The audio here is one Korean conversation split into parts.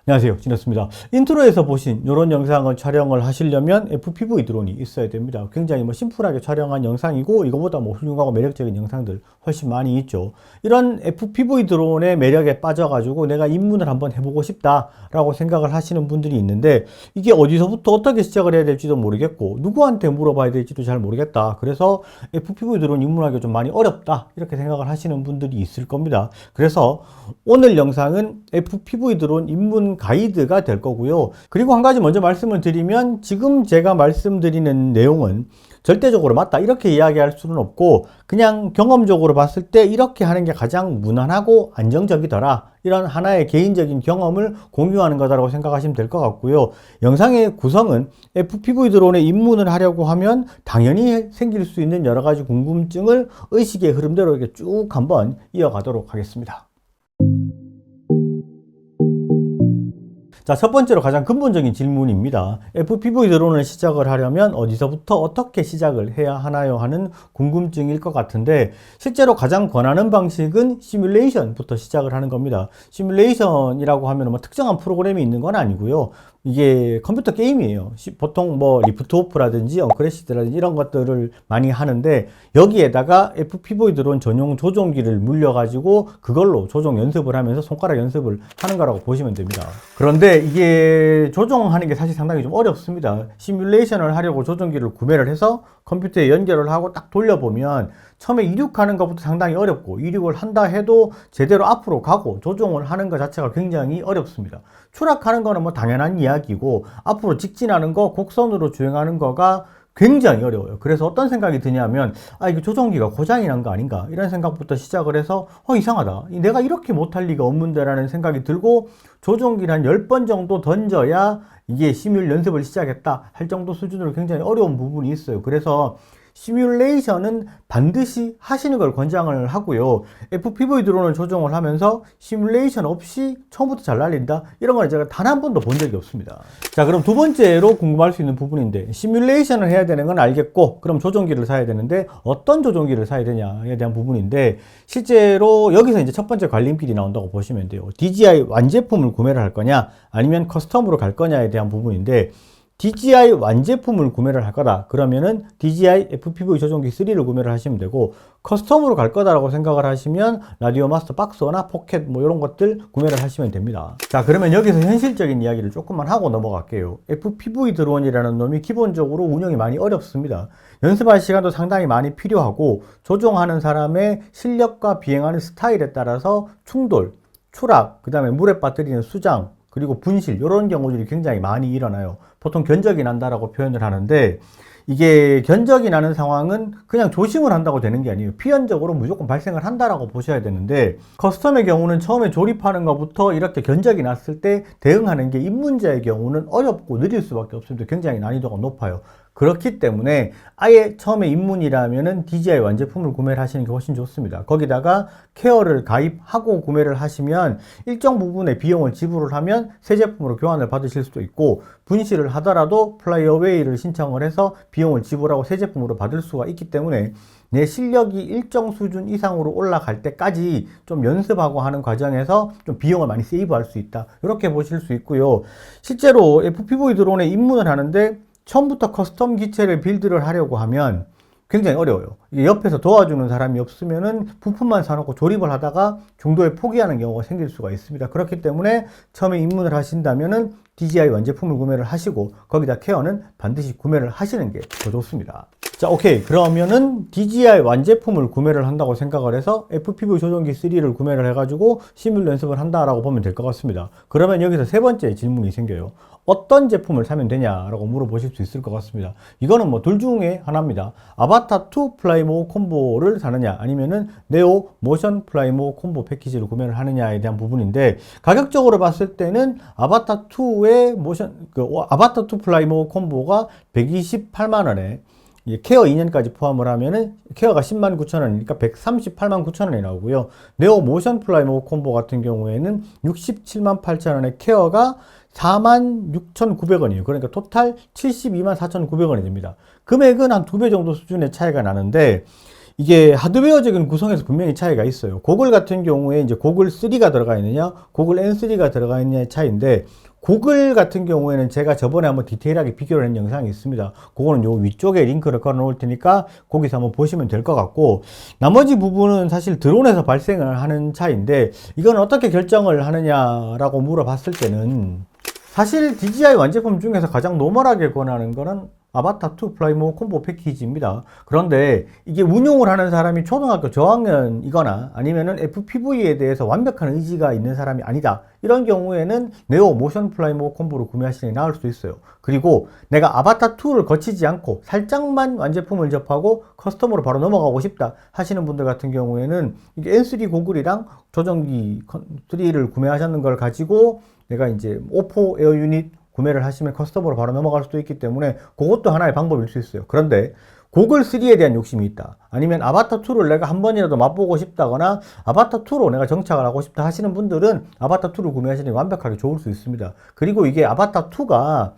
안녕하세요, 진혁습니다. 인트로에서 보신 이런 영상을 촬영을 하시려면 FPV 드론이 있어야 됩니다. 굉장히 심플하게 촬영한 영상이고 이거보다 훌륭하고 매력적인 영상들 훨씬 많이 있죠. 이런 FPV 드론의 매력에 빠져가지고 내가 입문을 한번 해보고 싶다라고 생각을 하시는 분들이 있는데 이게 어디서부터 어떻게 시작을 해야 될지도 모르겠고 누구한테 물어봐야 될지도 잘 모르겠다. 그래서 FPV 드론 입문하기가 좀 많이 어렵다 이렇게 생각을 하시는 분들이 있을 겁니다. 그래서 오늘 영상은 FPV 드론 입문 가이드가 될 거고요. 그리고 한 가지 먼저 말씀을 드리면 지금 제가 말씀드리는 내용은 절대적으로 맞다 이렇게 이야기할 수는 없고 그냥 경험적으로 봤을 때 이렇게 하는 게 가장 무난하고 안정적이더라 이런 하나의 개인적인 경험을 공유하는 거다라고 생각하시면 될 것 같고요. 영상의 구성은 FPV 드론에 입문을 하려고 하면 당연히 생길 수 있는 여러 가지 궁금증을 의식의 흐름대로 이렇게 쭉 한번 이어가도록 하겠습니다. 자, 첫 번째로 가장 근본적인 질문입니다. FPV 드론을 시작을 하려면 어디서부터 어떻게 시작을 해야 하나요? 하는 궁금증일 것 같은데 실제로 가장 권하는 방식은 시뮬레이션부터 시작을 하는 겁니다. 시뮬레이션이라고 하면 특정한 프로그램이 있는 건 아니고요. 이게 컴퓨터 게임이에요. 보통 리프트 오프라든지 크래시드라든지 이런 것들을 많이 하는데 여기에다가 FPV 드론 전용 조종기를 물려가지고 그걸로 조종 연습을 하면서 손가락 연습을 하는 거라고 보시면 됩니다. 그런데 이게 조종하는 게 사실 상당히 좀 어렵습니다. 시뮬레이션을 하려고 조종기를 구매를 해서 컴퓨터에 연결을 하고 딱 돌려보면 처음에 이륙하는 것부터 상당히 어렵고 이륙을 한다 해도 제대로 앞으로 가고 조종을 하는 것 자체가 굉장히 어렵습니다. 추락하는 거는 당연한 이야기고 앞으로 직진하는 거, 곡선으로 주행하는 거가 굉장히 어려워요. 그래서 어떤 생각이 드냐면 이게 조종기가 고장이 난 거 아닌가 이런 생각부터 시작을 해서 이상하다. 내가 이렇게 못할 리가 없는데 라는 생각이 들고 조종기를 한 10번 정도 던져야 이게 시뮬 연습을 시작했다 할 정도 수준으로 굉장히 어려운 부분이 있어요. 그래서 시뮬레이션은 반드시 하시는 걸 권장을 하고요. FPV 드론을 조종을 하면서 시뮬레이션 없이 처음부터 잘 날린다? 이런 걸 제가 단 한 번도 본 적이 없습니다. 자, 그럼 두 번째로 궁금할 수 있는 부분인데 시뮬레이션을 해야 되는 건 알겠고 그럼 조종기를 사야 되는데 어떤 조종기를 사야 되냐에 대한 부분인데 실제로 여기서 이제 첫 번째 갈림길이 나온다고 보시면 돼요. DJI 완제품을 구매를 할 거냐 아니면 커스텀으로 갈 거냐에 대한 부분인데 DJI 완제품을 구매를 할 거다. 그러면은 DJI FPV 조종기 3를 구매를 하시면 되고 커스텀으로 갈 거다라고 생각을 하시면 라디오 마스터 박스나 포켓 이런 것들 구매를 하시면 됩니다. 자, 그러면 여기서 현실적인 이야기를 조금만 하고 넘어갈게요. FPV 드론이라는 놈이 기본적으로 운영이 많이 어렵습니다. 연습할 시간도 상당히 많이 필요하고 조종하는 사람의 실력과 비행하는 스타일에 따라서 충돌, 추락, 그 다음에 물에 빠뜨리는 수장 그리고 분실 이런 경우들이 굉장히 많이 일어나요. 보통 견적이 난다라고 표현을 하는데 이게 견적이 나는 상황은 그냥 조심을 한다고 되는 게 아니에요. 필연적으로 무조건 발생을 한다라고 보셔야 되는데 커스텀의 경우는 처음에 조립하는 것부터 이렇게 견적이 났을 때 대응하는 게 입문자의 경우는 어렵고 느릴 수밖에 없습니다. 굉장히 난이도가 높아요. 그렇기 때문에 아예 처음에 입문이라면은 DJI 완제품을 구매를 하시는 게 훨씬 좋습니다. 거기다가 케어를 가입하고 구매를 하시면 일정 부분의 비용을 지불을 하면 새 제품으로 교환을 받으실 수도 있고 분실을 하더라도 플라이어웨이를 신청을 해서 비용을 지불하고 새 제품으로 받을 수가 있기 때문에 내 실력이 일정 수준 이상으로 올라갈 때까지 좀 연습하고 하는 과정에서 좀 비용을 많이 세이브할 수 있다. 이렇게 보실 수 있고요. 실제로 FPV 드론에 입문을 하는데 처음부터 커스텀 기체를 빌드를 하려고 하면 굉장히 어려워요. 이게 옆에서 도와주는 사람이 없으면은 부품만 사놓고 조립을 하다가 중도에 포기하는 경우가 생길 수가 있습니다. 그렇기 때문에 처음에 입문을 하신다면은 DJI 완제품을 구매를 하시고 거기다 케어는 반드시 구매를 하시는 게 더 좋습니다. 자, 오케이. 그러면은 DJI 완제품을 구매를 한다고 생각을 해서 FPV 조종기 3를 구매를 해가지고 시뮬 연습을 한다라고 보면 될 것 같습니다. 그러면 여기서 세 번째 질문이 생겨요. 어떤 제품을 사면 되냐라고 물어보실 수 있을 것 같습니다. 이거는 둘 중에 하나입니다. 아바타2 플라이모 콤보를 사느냐 아니면은 네오 모션 플라이모 콤보 패키지를 구매를 하느냐에 대한 부분인데 가격적으로 봤을 때는 아바타2의 아바타2 플라이모 콤보가 128만 원에 케어 2년까지 포함을 하면은 케어가 109,000원이니까 138,900원이 나오고요. 네오 모션 플라이모 콤보 같은 경우에는 678,000원에 케어가 46,900원이에요. 그러니까 토탈 724,900원이 됩니다. 금액은 한 2배 정도 수준의 차이가 나는데 이게 하드웨어적인 구성에서 분명히 차이가 있어요. 고글 같은 경우에 이제 고글 3가 들어가 있느냐, 고글 N3가 들어가 있느냐의 차이인데, 고글 같은 경우에는 제가 저번에 한번 디테일하게 비교를 한 영상이 있습니다. 그거는 요 위쪽에 링크를 걸어 놓을 테니까 거기서 한번 보시면 될 것 같고, 나머지 부분은 사실 드론에서 발생을 하는 차이인데, 이건 어떻게 결정을 하느냐라고 물어봤을 때는, 사실 DJI 완제품 중에서 가장 노멀하게 권하는 거는 아바타2 플라이모 콤보 패키지입니다. 그런데 이게 운용을 하는 사람이 초등학교 저학년이거나 아니면은 FPV에 대해서 완벽한 의지가 있는 사람이 아니다. 이런 경우에는 네오 모션 플라이모 콤보를 구매하시는 게 나을 수 있어요. 그리고 내가 아바타2를 거치지 않고 살짝만 완제품을 접하고 커스텀으로 바로 넘어가고 싶다 하시는 분들 같은 경우에는 이게 N3 고글이랑 조정기 3를 구매하셨는 걸 가지고 내가 이제 오포 에어 유닛 구매를 하시면 커스텀으로 바로 넘어갈 수도 있기 때문에 그것도 하나의 방법일 수 있어요. 그런데 고글 3에 대한 욕심이 있다. 아니면 아바타2를 내가 한 번이라도 맛보고 싶다거나 아바타2로 내가 정착을 하고 싶다 하시는 분들은 아바타2를 구매하시는 게 완벽하게 좋을 수 있습니다. 그리고 이게 아바타2가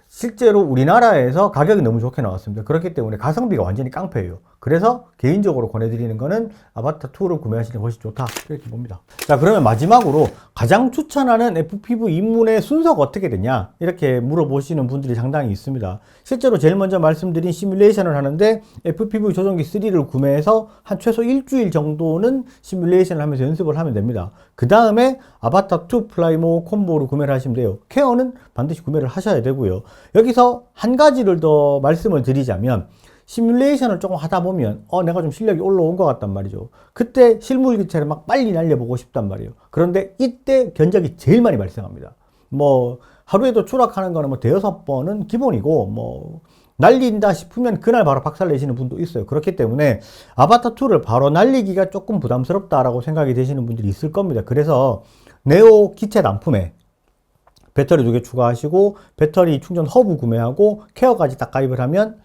실제로 우리나라에서 가격이 너무 좋게 나왔습니다. 그렇기 때문에 가성비가 완전히 깡패예요. 그래서 개인적으로 권해드리는 거는 아바타2를 구매하시는 것이 좋다. 이렇게 봅니다. 자, 그러면 마지막으로 가장 추천하는 FPV 입문의 순서가 어떻게 되냐? 이렇게 물어보시는 분들이 상당히 있습니다. 실제로 제일 먼저 말씀드린 시뮬레이션을 하는데 FPV 조종기 3를 구매해서 한 최소 일주일 정도는 시뮬레이션을 하면서 연습을 하면 됩니다. 그 다음에 아바타2 플라이모 콤보를 구매를 하시면 돼요. 케어는 반드시 구매를 하셔야 되고요. 여기서 한 가지를 더 말씀을 드리자면 시뮬레이션을 조금 하다 보면 내가 좀 실력이 올라온 것 같단 말이죠. 그때 실물 기체를 막 빨리 날려보고 싶단 말이에요. 그런데 이때 견적이 제일 많이 발생합니다. 뭐 하루에도 추락하는 거는 뭐 대여섯 번은 기본이고 뭐 날린다 싶으면 그날 바로 박살내시는 분도 있어요. 그렇기 때문에 아바타2를 바로 날리기가 조금 부담스럽다라고 생각이 되시는 분들이 있을 겁니다. 그래서 네오 기체 납품에 배터리 2개 추가하시고 배터리 충전 허브 구매하고 케어까지 딱 가입을 하면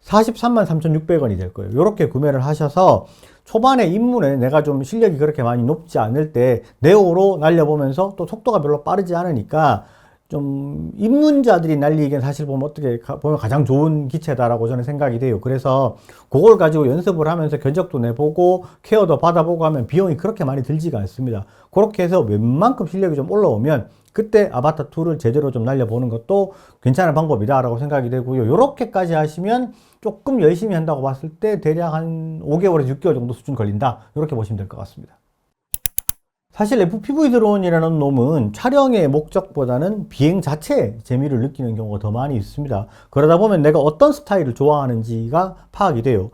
43만 3,600원이 될 거예요. 이렇게 구매를 하셔서 초반에 입문에 내가 좀 실력이 그렇게 많이 높지 않을 때 네오로 날려보면서 또 속도가 별로 빠르지 않으니까 좀 입문자들이 날리기엔 사실 보면 어떻게 보면 가장 좋은 기체다라고 저는 생각이 돼요. 그래서 그걸 가지고 연습을 하면서 견적도 내보고 케어도 받아보고 하면 비용이 그렇게 많이 들지가 않습니다. 그렇게 해서 웬만큼 실력이 좀 올라오면 그때 아바타2를 제대로 좀 날려보는 것도 괜찮은 방법이다라고 생각이 되고요. 이렇게까지 하시면 조금 열심히 한다고 봤을 때 대략 한 5개월에서 6개월 정도 수준 걸린다. 이렇게 보시면 될 것 같습니다. 사실 FPV 드론이라는 놈은 촬영의 목적보다는 비행 자체에 재미를 느끼는 경우가 더 많이 있습니다. 그러다 보면 내가 어떤 스타일을 좋아하는지가 파악이 돼요.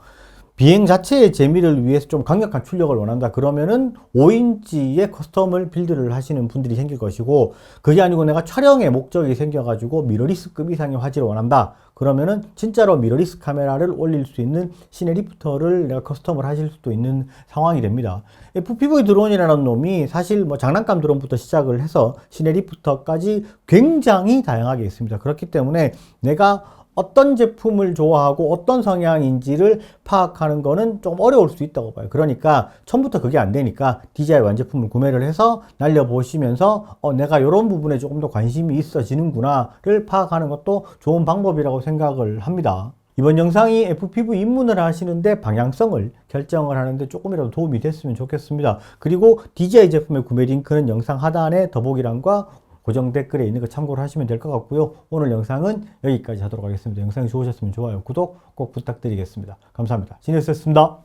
비행 자체의 재미를 위해서 좀 강력한 출력을 원한다 그러면은 5인치의 커스텀을 빌드를 하시는 분들이 생길 것이고, 그게 아니고 내가 촬영의 목적이 생겨가지고 미러리스급 이상의 화질을 원한다 그러면은 진짜로 미러리스 카메라를 올릴 수 있는 시네리프터를 내가 커스텀을 하실 수도 있는 상황이 됩니다. FPV 드론이라는 놈이 사실 뭐 장난감 드론부터 시작을 해서 시네리프터까지 굉장히 다양하게 있습니다. 그렇기 때문에 내가 어떤 제품을 좋아하고 어떤 성향인지를 파악하는 거는 조금 어려울 수 있다고 봐요. 그러니까 처음부터 그게 안 되니까 DJI 완제품을 구매를 해서 날려보시면서 내가 이런 부분에 조금 더 관심이 있어지는구나를 파악하는 것도 좋은 방법이라고 생각을 합니다. 이번 영상이 FPV 입문을 하시는데 방향성을 결정을 하는데 조금이라도 도움이 됐으면 좋겠습니다. 그리고 DJI 제품의 구매 링크는 영상 하단에 더보기란과 고정 댓글에 있는 거 참고를 하시면 될 것 같고요. 오늘 영상은 여기까지 하도록 하겠습니다. 영상이 좋으셨으면 좋아요, 구독 꼭 부탁드리겠습니다. 감사합니다. 지니어스였습니다.